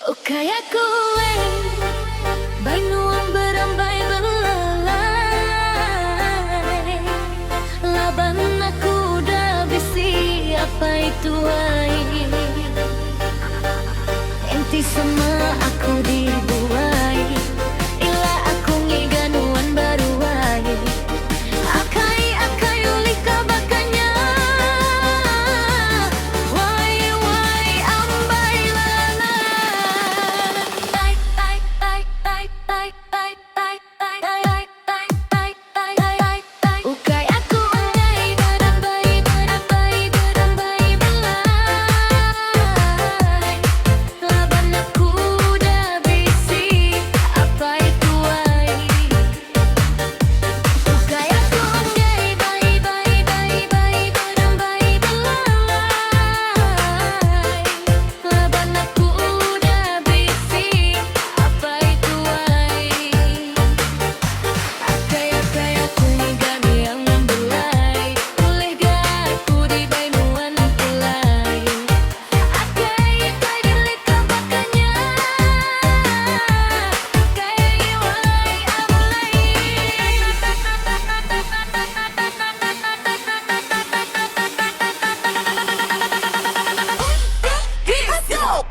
Oh kayak kue, bainuang berambai belalai. Laban aku udah bisi, apa itu ai? Enti sama aku dibuai, ila aku ngiganuan baru ai. Akai akai uli kabakanya, wai wai ambai lalai. Tai tai tai tai tai tai tai tai tai tai tai tai tai tai. Ukai aku andai berambai berambai berambai belai. Laban aku udah bisi, apa itu ai? Ukai aku andai bai bai bai bai berambai belai. Laban aku udah bisi, apa itu ai? Akai aku ngigami yang membelai. Boleh gak aku di bainuan pelai? Akai dili kabakanya, kai wai amlai. Let's go!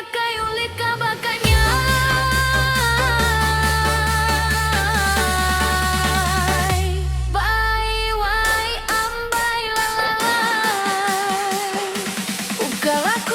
Akai uli kabakanya. Bai wai ambai lalai. Ugal aku